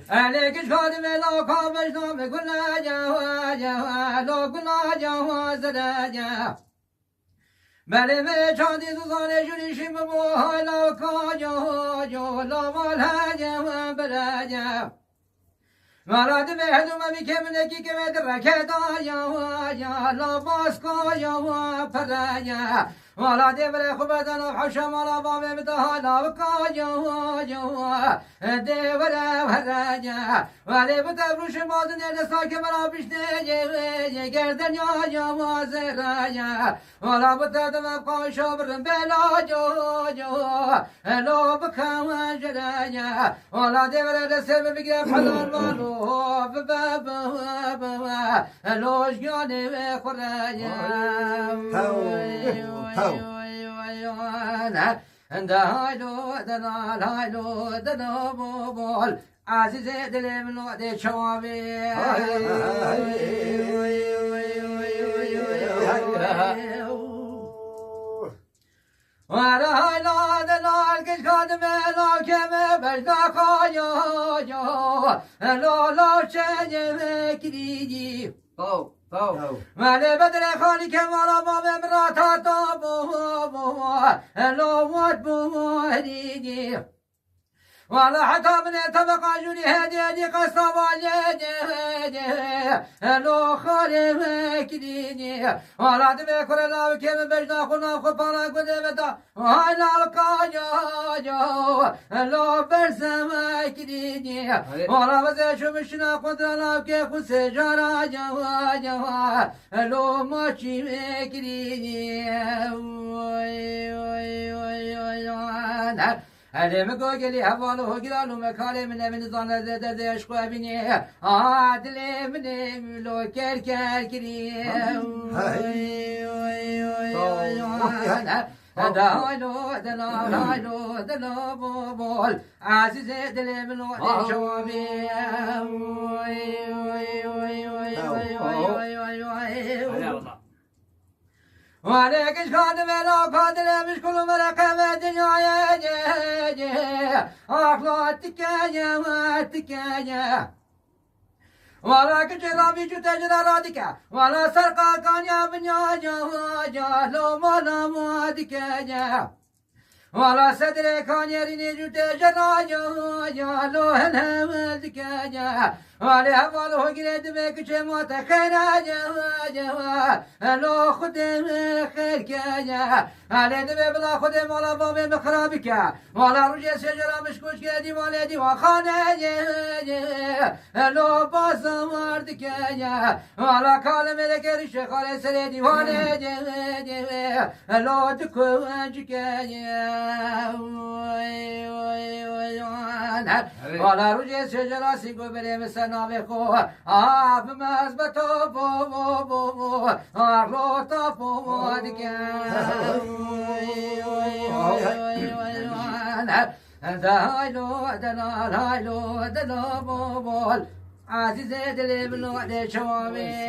عليك شهاد ملا كابش نام كنا جوا جوا لو كنا جوا زراجا بله به چاندی دوزانه جونی شیم بو حالا کاجا جو لا مالا جوا براجا مالاد به هدوم می کمونه کی که درکتا جوا جوا لا ماسکو جوا پراجا مالا دیوره خوب دنو حوش مالا بام بدها لا کاجا جوا دیوره پراجا ولی بتبروش مازن دستا که مرا پیشته جه گردن یا جوا زراجا مالا بتدم قاشو برم بلا جو لو بکام جراجا مالا دیوره دسته بگیره پلان مالو لوش جاني خراجا هايلو دنا بول عزيز دلي من وقت شوابي ولا هايلو دنا الكل خادم لا كم بجدا خايا لو شجم كريجي ماله بدر خالي كمالا باب امراتا بو لو موت بو هديجي ولا حتى من طبقة جوني هدي قصة والجي لو خالي كديني ولا دمي كل لا كم بجنا خنا خبانا قد بدا ولا الكاجو لو برسم كديني ولا بزي شو مشنا قد لا كيف سجارة جوا لو ماشي كديني علم گوگلی حوالو هگرالو مکاله من زانه زده دشقو بینی عادل من ملو کر کریم دلو بول عزیز دل من وقت شوابی وعليك شكاد ملا قادر مش كل مرقم الدنيا جي أخلاتك يا ولا كجرابي جو تجرى رادك ولا سرقا كان يا بنيا جا لو مالا مادك جا ولا صدر كان يريني جو تجرى جا لو هنمدك جا ولا هوالو قريد بك جموت خير جا لو خدم خير جا على دبي بلا خدم ولا بابي مخرابك ولا رجع شجرة مشكوش كدي ولا دي وخانة جا لو بازمردك جا ولا كلمة لك ريش خالي سريدي وانا جا لو تكونجك جا ولا رجع شجرة سيقو بري مسنا بخو آب مزبطو بو روتا بو دكا هايلو دنا بول عزيز دلي من وعد شوامي